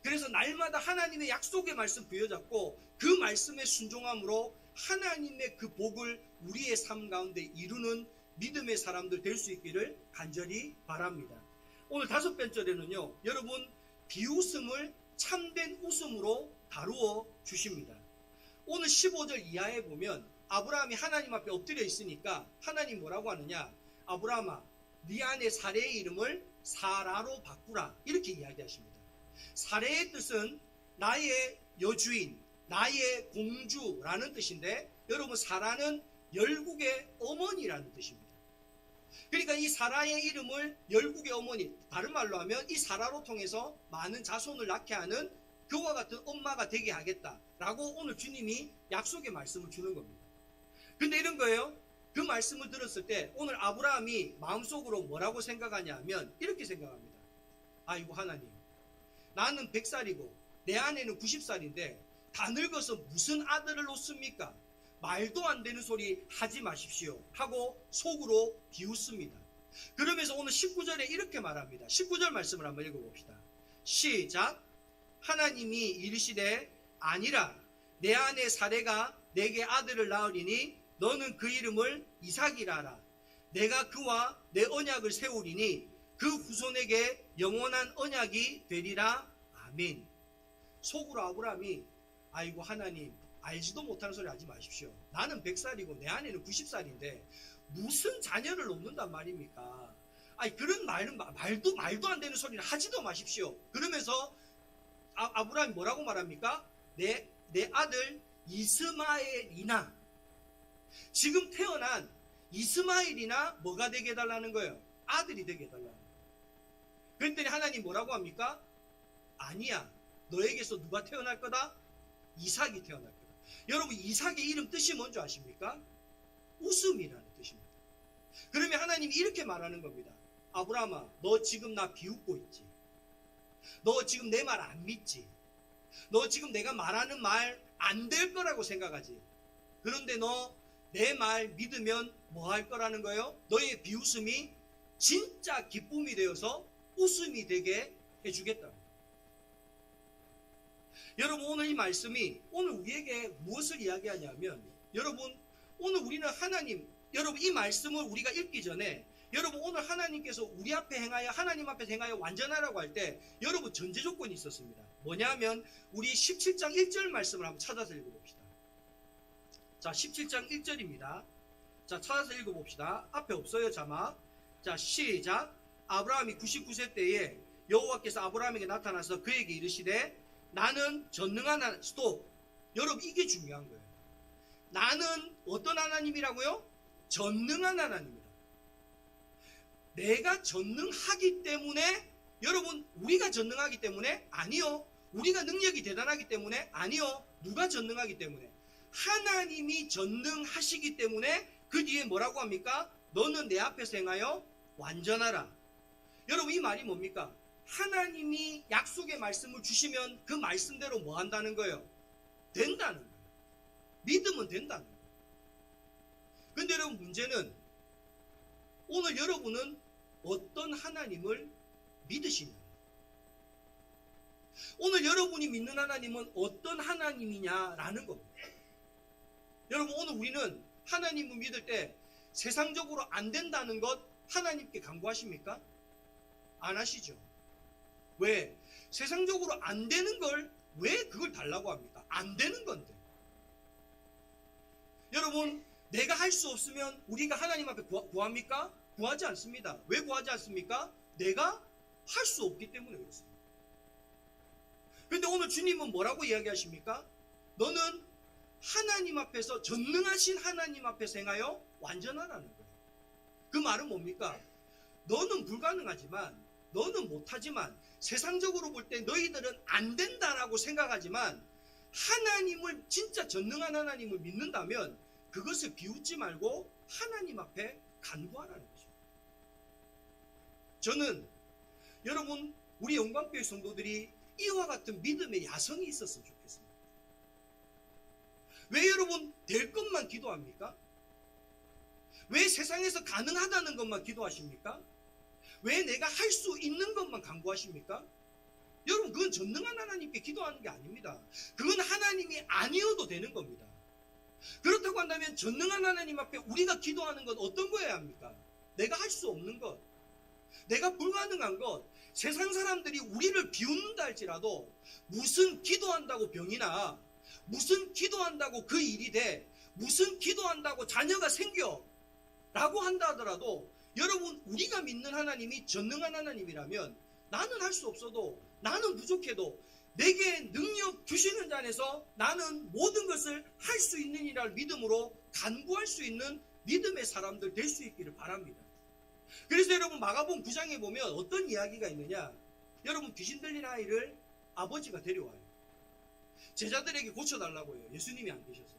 그래서 날마다 하나님의 약속의 말씀 부여잡고 그 말씀에 순종함으로 하나님의 그 복을 우리의 삶 가운데 이루는 믿음의 사람들 될 수 있기를 간절히 바랍니다. 오늘 5번째로는요, 여러분 비웃음을 참된 웃음으로 다루어 주십니다. 오늘 15절 이하에 보면 아브라함이 하나님 앞에 엎드려 있으니까 하나님 뭐라고 하느냐, 아브라함아 네 안에 사레의 이름을 사라로 바꾸라, 이렇게 이야기하십니다. 사레의 뜻은 나의 여주인, 나의 공주라는 뜻인데, 여러분 사라는 열국의 어머니라는 뜻입니다. 그러니까 이 사라의 이름을 열국의 어머니, 다른 말로 하면 이 사라로 통해서 많은 자손을 낳게 하는 그와 같은 엄마가 되게 하겠다라고 오늘 주님이 약속의 말씀을 주는 겁니다. 근데 이런 거예요. 그 말씀을 들었을 때 오늘 아브라함이 마음속으로 뭐라고 생각하냐 하면 이렇게 생각합니다. 아이고 하나님, 나는 100살이고 내 아내는 90살인데 다 늙어서 무슨 아들을 놓습니까? 말도 안 되는 소리 하지 마십시오 하고 속으로 비웃습니다. 그러면서 오늘 19절에 이렇게 말합니다. 19절 말씀을 한번 읽어봅시다. 시작. 하나님이 이르시되 아니라 내 아내 사레가 내게 아들을 낳으리니 너는 그 이름을 이삭이라 하라. 내가 그와 내 언약을 세우리니 그 후손에게 영원한 언약이 되리라. 아멘. 속으로 아브라함이 아이고 하나님, 알지도 못하는 소리 하지 마십시오. 나는 100살이고 내 아내는 90살인데 무슨 자녀를 놓는단 말입니까? 아니 그런 말도 안 되는 소리를 하지도 마십시오. 그러면서 아브라함이 뭐라고 말합니까? 내 아들 이스마엘이나, 지금 태어난 이스마엘이나 뭐가 되게 해달라는 거예요? 아들이 되게 해달라는 거예요. 그랬더니 하나님 뭐라고 합니까? 아니야, 너에게서 누가 태어날 거다? 이삭이 태어날 거다. 여러분 이삭의 이름 뜻이 뭔지 아십니까? 웃음이라는 뜻입니다. 그러면 하나님이 이렇게 말하는 겁니다. 아브라함아, 너 지금 나 비웃고 있지? 너 지금 내 말 안 믿지? 너 지금 내가 말하는 말 안 될 거라고 생각하지? 그런데 너 내 말 믿으면 뭐 할 거라는 거예요? 너의 비웃음이 진짜 기쁨이 되어서 웃음이 되게 해주겠다. 여러분 오늘 이 말씀이 오늘 우리에게 무엇을 이야기하냐면, 여러분 오늘 우리는 하나님, 여러분 이 말씀을 우리가 읽기 전에 여러분 오늘 하나님께서 우리 앞에 행하여 하나님 앞에 행하여 완전하라고 할 때 여러분 전제 조건이 있었습니다. 뭐냐면 우리 17장 1절 말씀을 한번 찾아서 읽어봅시다. 자 17장 1절입니다. 자 찾아서 읽어봅시다. 앞에 없어요 자막. 자 시작. 아브라함이 99세 때에 여호와께서 아브라함에게 나타나서 그에게 이르시되 나는 전능한 하나님. 스톱. 여러분 이게 중요한 거예요. 나는 어떤 하나님이라고요? 전능한 하나님입니다. 내가 전능하기 때문에, 여러분 우리가 전능하기 때문에? 아니요. 우리가 능력이 대단하기 때문에? 아니요. 누가 전능하기 때문에? 하나님이 전능하시기 때문에 그 뒤에 뭐라고 합니까? 너는 내 앞에서 행하여 완전하라. 여러분 이 말이 뭡니까? 하나님이 약속의 말씀을 주시면 그 말씀대로 뭐 한다는 거예요? 된다는 거예요. 믿으면 된다는 거예요. 근데 여러분 문제는 오늘 여러분은 어떤 하나님을 믿으시냐? 오늘 여러분이 믿는 하나님은 어떤 하나님이냐라는 겁니다. 여러분 오늘 우리는 하나님을 믿을 때 세상적으로 안 된다는 것 하나님께 간구하십니까? 안 하시죠. 왜? 세상적으로 안 되는 걸 왜 그걸 달라고 합니까? 안 되는 건데. 여러분 내가 할 수 없으면 우리가 하나님 앞에 구합니까? 구하지 않습니다. 왜 구하지 않습니까? 내가 할 수 없기 때문에 그렇습니다. 그런데 오늘 주님은 뭐라고 이야기하십니까? 너는 하나님 앞에서, 전능하신 하나님 앞에서 행하여 완전하라는 거예요. 그 말은 뭡니까? 너는 불가능하지만, 너는 못하지만, 세상적으로 볼 때 너희들은 안 된다라고 생각하지만 하나님을, 진짜 전능한 하나님을 믿는다면 그것을 비웃지 말고 하나님 앞에 간구하라는 거죠. 저는 여러분 우리 영광교회 성도들이 이와 같은 믿음의 야성이 있었으면 좋겠습니다. 왜 여러분 될 것만 기도합니까? 왜 세상에서 가능하다는 것만 기도하십니까? 왜 내가 할 수 있는 것만 간구하십니까? 여러분, 그건 전능한 하나님께 기도하는 게 아닙니다. 그건 하나님이 아니어도 되는 겁니다. 그렇다고 한다면 전능한 하나님 앞에 우리가 기도하는 건 어떤 거여야 합니까? 내가 할 수 없는 것, 내가 불가능한 것, 세상 사람들이 우리를 비웃는다 할지라도 무슨 기도한다고 병이 나, 무슨 기도한다고 그 일이 돼, 무슨 기도한다고 자녀가 생겨 라고 한다 하더라도 여러분, 우리가 믿는 하나님이 전능한 하나님이라면 나는 할 수 없어도, 나는 부족해도 내게 능력 주시는 자 안에서 나는 모든 것을 할 수 있느니라를 믿음으로 간구할 수 있는 믿음의 사람들 될 수 있기를 바랍니다. 그래서 여러분, 마가복음 9장에 보면 어떤 이야기가 있느냐, 여러분, 귀신 들린 아이를 아버지가 데려와요. 제자들에게 고쳐달라고 해요. 예수님이 안 계셔서.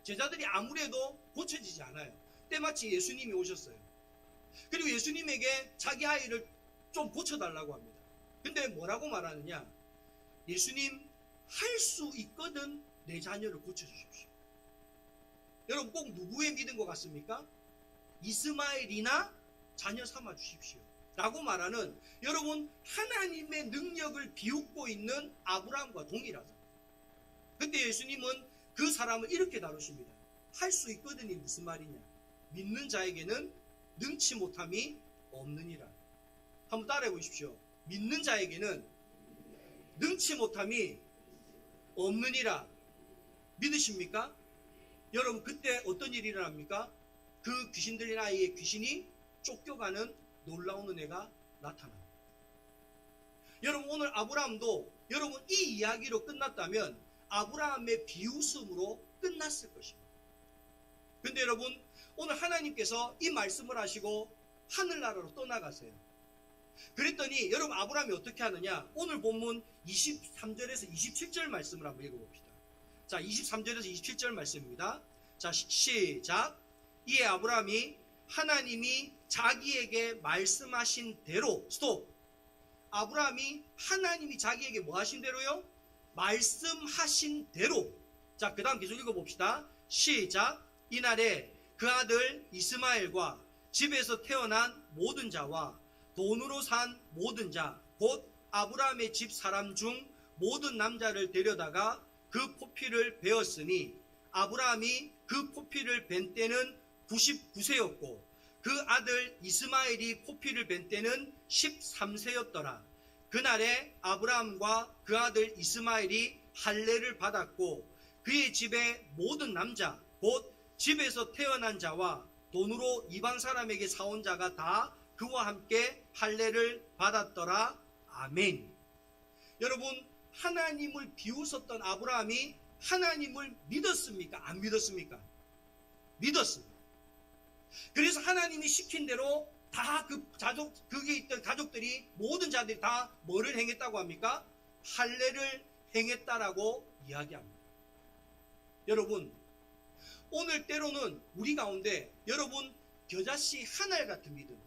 제자들이 아무래도 고쳐지지 않아요. 때마치 예수님이 오셨어요. 그리고 예수님에게 자기 아이를 좀 고쳐달라고 합니다. 근데 뭐라고 말하느냐, 예수님, 할 수 있거든 내 자녀를 고쳐주십시오. 여러분, 꼭 누구의 믿은 것 같습니까? 이스마엘이나 자녀 삼아 주십시오 라고 말하는, 여러분, 하나님의 능력을 비웃고 있는 아브라함과 동일하다. 그때 예수님은 그 사람을 이렇게 다루십니다. 할 수 있거든이 무슨 말이냐, 믿는 자에게는 능치 못함이 없느니라. 한번 따라해 보십시오. 믿는 자에게는 능치 못함이 없느니라. 믿으십니까? 여러분, 그때 어떤 일이 일어납니까? 그 귀신 들린 아이의 귀신이 쫓겨가는 놀라운 은혜가 나타납니다. 여러분, 오늘 아브라함도 여러분 이 이야기로 끝났다면 아브라함의 비웃음으로 끝났을 것입니다. 근데 여러분, 오늘 하나님께서 이 말씀을 하시고 하늘나라로 떠나가세요. 그랬더니 여러분, 아브라함이 어떻게 하느냐, 오늘 본문 23절에서 27절 말씀을 한번 읽어봅시다. 자, 23절에서 27절 말씀입니다. 자, 시작. 이에 아브라함이 하나님이 자기에게 말씀하신 대로, 스톱. 아브라함이 하나님이 자기에게 뭐 하신 대로요? 말씀하신 대로. 자, 그 다음 계속 읽어봅시다. 시작. 이날에 그 아들 이스마엘과 집에서 태어난 모든 자와 돈으로 산 모든 자, 곧 아브라함의 집 사람 중 모든 남자를 데려다가 그 포피를 베었으니 아브라함이 그 포피를 벤 때는 99세였고 그 아들 이스마엘이 포피를 벤 때는 13세였더라. 그날에 아브라함과 그 아들 이스마엘이 할례를 받았고 그의 집의 모든 남자, 곧 집에서 태어난 자와 돈으로 이방 사람에게 사온 자가 다 그와 함께 할례를 받았더라. 아멘. 여러분, 하나님을 비웃었던 아브라함이 하나님을 믿었습니까? 안 믿었습니까? 믿었습니다. 그래서 하나님이 시킨 대로 다 그게 있던 가족들이, 모든 자들이 다 뭐를 행했다고 합니까? 할례를 행했다라고 이야기합니다. 여러분, 오늘 때로는 우리 가운데 여러분 겨자씨 하나 같은 믿음,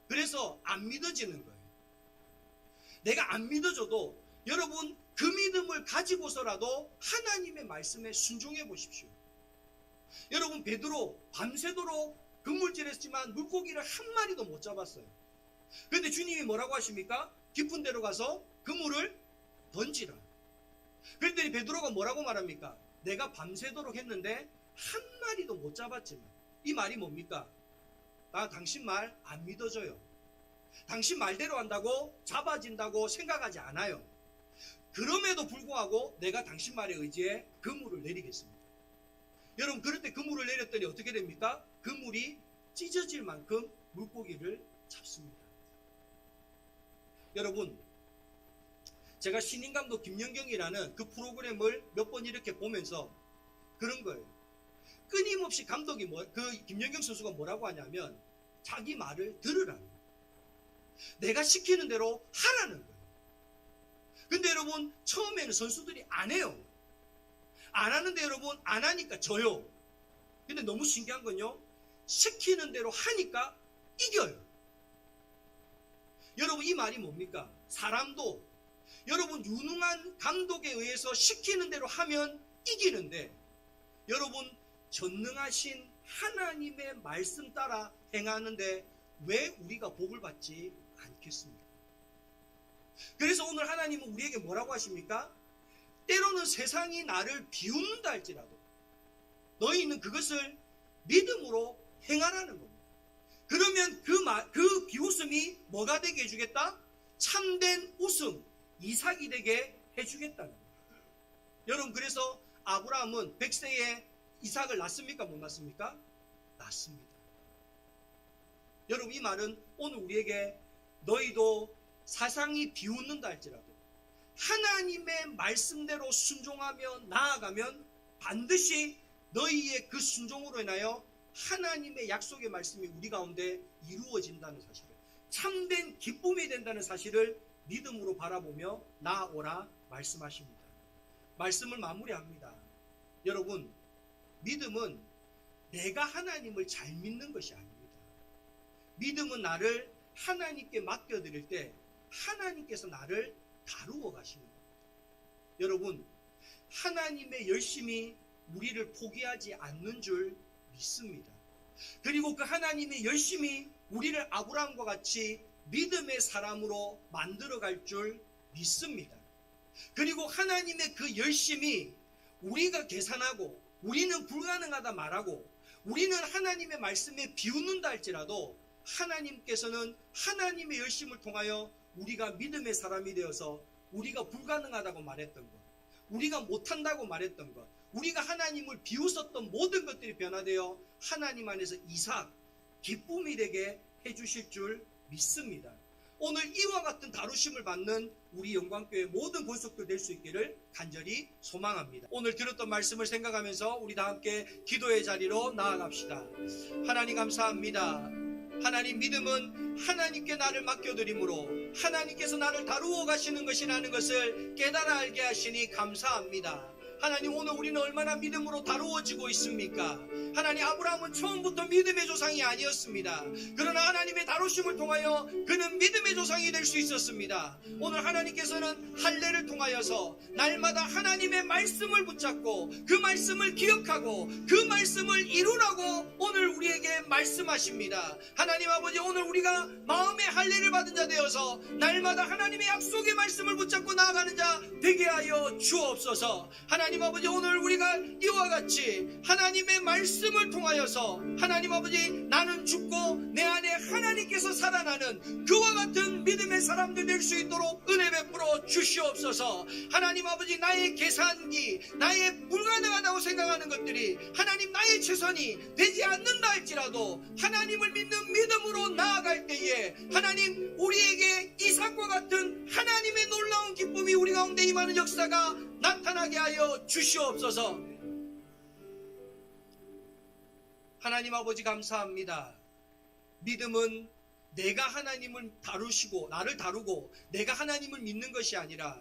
그래서 안 믿어지는 거예요. 내가 안 믿어져도 여러분 그 믿음을 가지고서라도 하나님의 말씀에 순종해 보십시오. 여러분, 베드로 밤새도록 그물질했지만 물고기를 한 마리도 못 잡았어요. 그런데 주님이 뭐라고 하십니까? 깊은 데로 가서 그물을 던지라. 그랬더니 베드로가 뭐라고 말합니까? 내가 밤새도록 했는데 한 마리도 못 잡았지만. 이 말이 뭡니까? 나 당신 말 안 믿어져요. 당신 말대로 한다고 잡아진다고 생각하지 않아요. 그럼에도 불구하고 내가 당신 말에 의지해 그물을 내리겠습니다. 여러분, 그럴 때 그물을 내렸더니 어떻게 됩니까? 그물이 찢어질 만큼 물고기를 잡습니다. 여러분, 제가 신인감독 김연경이라는 그 프로그램을 몇 번 이렇게 보면서 그런 거예요. 끊임없이 감독이 그 김연경 선수가 뭐라고 하냐면 자기 말을 들으라는 거예요. 내가 시키는 대로 하라는 거예요. 근데 여러분, 처음에는 선수들이 안 해요. 안 하는데 여러분, 안 하니까 져요. 근데 너무 신기한 건요, 시키는 대로 하니까 이겨요. 여러분, 이 말이 뭡니까? 사람도 여러분 유능한 감독에 의해서 시키는 대로 하면 이기는데, 여러분 전능하신 하나님의 말씀 따라 행하는데 왜 우리가 복을 받지 않겠습니까? 그래서 오늘 하나님은 우리에게 뭐라고 하십니까? 때로는 세상이 나를 비웃는다 할지라도 너희는 그것을 믿음으로 행하라는 겁니다. 그러면 그 비웃음이 뭐가 되게 해주겠다? 참된 웃음, 이삭이 되게 해주겠다는 거예요. 여러분, 그래서 아브라함은 100세에 이삭을 낳습니까? 못 낳습니까? 낳습니다. 여러분, 이 말은 오늘 우리에게 너희도 세상이 비웃는다 할지라도 하나님의 말씀대로 순종하며 나아가면 반드시 너희의 그 순종으로 인하여 하나님의 약속의 말씀이 우리 가운데 이루어진다는 사실을, 참된 기쁨이 된다는 사실을 믿음으로 바라보며 나아오라 말씀하십니다. 말씀을 마무리합니다. 여러분, 믿음은 내가 하나님을 잘 믿는 것이 아닙니다. 믿음은 나를 하나님께 맡겨드릴 때 하나님께서 나를 다루어 가시는 겁니다. 여러분, 하나님의 열심이 우리를 포기하지 않는 줄 믿습니다. 그리고 그 하나님의 열심이 우리를 아브라함과 같이 믿음의 사람으로 만들어갈 줄 믿습니다. 그리고 하나님의 그 열심이 우리가 계산하고 우리는 불가능하다 말하고 우리는 하나님의 말씀에 비웃는다 할지라도 하나님께서는 하나님의 열심을 통하여 우리가 믿음의 사람이 되어서 우리가 불가능하다고 말했던 것, 우리가 못한다고 말했던 것, 우리가 하나님을 비웃었던 모든 것들이 변화되어 하나님 안에서 이삭, 기쁨이 되게 해주실 줄 믿습니다. 오늘 이와 같은 다루심을 받는 우리 영광교회 모든 권속들 될 수 있기를 간절히 소망합니다. 오늘 들었던 말씀을 생각하면서 우리 다 함께 기도의 자리로 나아갑시다. 하나님 감사합니다. 하나님, 믿음은 하나님께 나를 맡겨드림으로 하나님께서 나를 다루어 가시는 것이라는 것을 깨달아 알게 하시니 감사합니다. 하나님, 오늘 우리는 얼마나 믿음으로 다루어지고 있습니까? 하나님, 아브라함은 처음부터 믿음의 조상이 아니었습니다. 그러나 하나님의 다루심을 통하여 그는 믿음의 조상이 될 수 있었습니다. 오늘 하나님께서는 할례를 통하여서 날마다 하나님의 말씀을 붙잡고 그 말씀을 기억하고 그 말씀을 이루라고 오늘 우리에게 말씀하십니다. 하나님 아버지, 오늘 우리가 마음의 할례를 받은 자 되어서 날마다 하나님의 약속의 말씀을 붙잡고 나아가는 자 되게 하여 주옵소서. 하나님 아버지, 오늘 우리가 이와 같이 하나님의 말씀을 통하여서 하나님 아버지, 나는 죽고 내 안에 하나님께서 살아나는 그와 같은 믿음의 사람들 될 수 있도록 은혜 베풀어 주시옵소서. 하나님 아버지, 나의 계산기, 나의 불가능하다고 생각하는 것들이 하나님 나의 최선이 되지 않는다 할지라도 하나님을 믿는 믿음으로 나아갈 때에 하나님, 우리에게 이삭과 같은 하나님의 놀라운 기쁨이 우리 가운데 임하는 역사가 나타나게 하여 주시옵소서. 하나님 아버지, 감사합니다. 믿음은 내가 하나님을 다루시고 나를 다루고 내가 하나님을 믿는 것이 아니라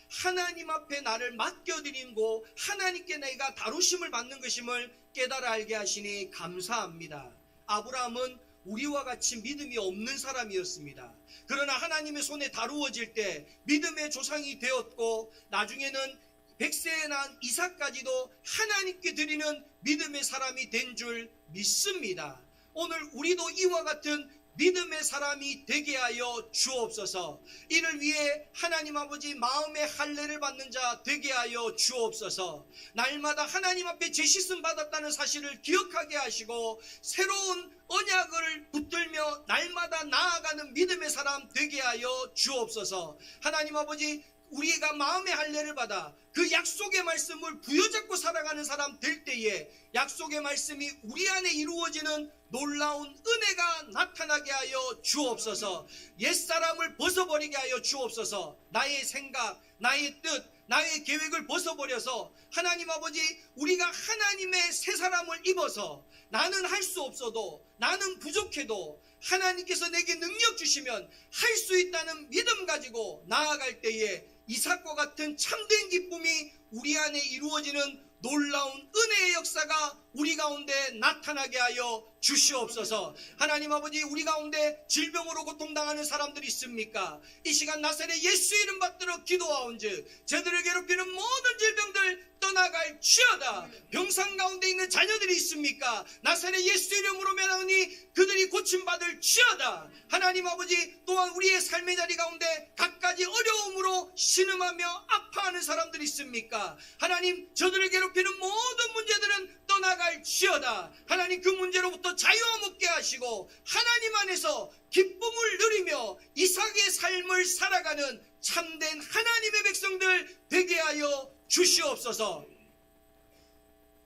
하나님 앞에 나를 맡겨드리고 하나님께 내가 다루심을 받는 것임을 깨달아 알게 하시니 감사합니다. 아브라함은 우리와 같이 믿음이 없는 사람이었습니다. 그러나 하나님의 손에 다루어질 때 믿음의 조상이 되었고 나중에는 100세에 난 이삭까지도 하나님께 드리는 믿음의 사람이 된 줄 믿습니다. 오늘 우리도 이와 같은 믿음의 사람이 되게 하여 주옵소서. 이를 위해 하나님 아버지, 마음의 할례를 받는 자 되게 하여 주옵소서. 날마다 하나님 앞에 제시씀 받았다는 사실을 기억하게 하시고 새로운 언약을 붙들며 날마다 나아가는 믿음의 사람 되게 하여 주옵소서. 하나님 아버지, 우리가 마음의 할례를 받아 그 약속의 말씀을 부여잡고 살아가는 사람 될 때에 약속의 말씀이 우리 안에 이루어지는 놀라운 은혜가 나타나게 하여 주옵소서. 옛사람을 벗어버리게 하여 주옵소서. 나의 생각, 나의 뜻, 나의 계획을 벗어버려서 하나님 아버지, 우리가 하나님의 새 사람을 입어서 나는 할 수 없어도, 나는 부족해도 하나님께서 내게 능력 주시면 할 수 있다는 믿음 가지고 나아갈 때에 이삭과 같은 참된 기쁨이 우리 안에 이루어지는 놀라운 은혜의 역사가 우리 가운데 나타나게 하여 주시옵소서. 하나님 아버지, 우리 가운데 질병으로 고통당하는 사람들이 있습니까? 이 시간 나사렛 예수 이름 받들어 기도하온즉 저들을 괴롭히는 모든 질병들 떠나갈 지어다. 병상 가운데 있는 자녀들이 있습니까? 나사렛 예수 이름으로 명하니 그들이 고침받을 지어다. 하나님 아버지, 또한 우리의 삶의 자리 가운데 갖가지 어려움으로 신음하며 아파하는 사람들이 있습니까? 하나님, 저들을 괴롭히는 모든 문제들은 떠나갈 지어다. 하나님, 그 문제로부터 자유함 얻게 하시고 하나님 안에서 기쁨을 누리며 이삭의 삶을 살아가는 참된 하나님의 백성들 되게 하여 주시옵소서.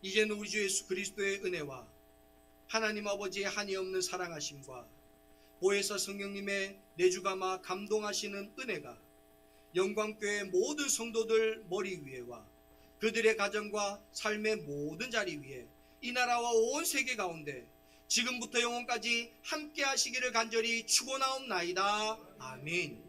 이제는 우리 주 예수 그리스도의 은혜와 하나님 아버지의 한이 없는 사랑하심과 보혜사 성령님의 내주감아 감동하시는 은혜가 영광교회 모든 성도들 머리 위에와 그들의 가정과 삶의 모든 자리 위에 이 나라와 온 세계 가운데 지금부터 영원까지 함께 하시기를 간절히 축원하옵나이다. 아멘.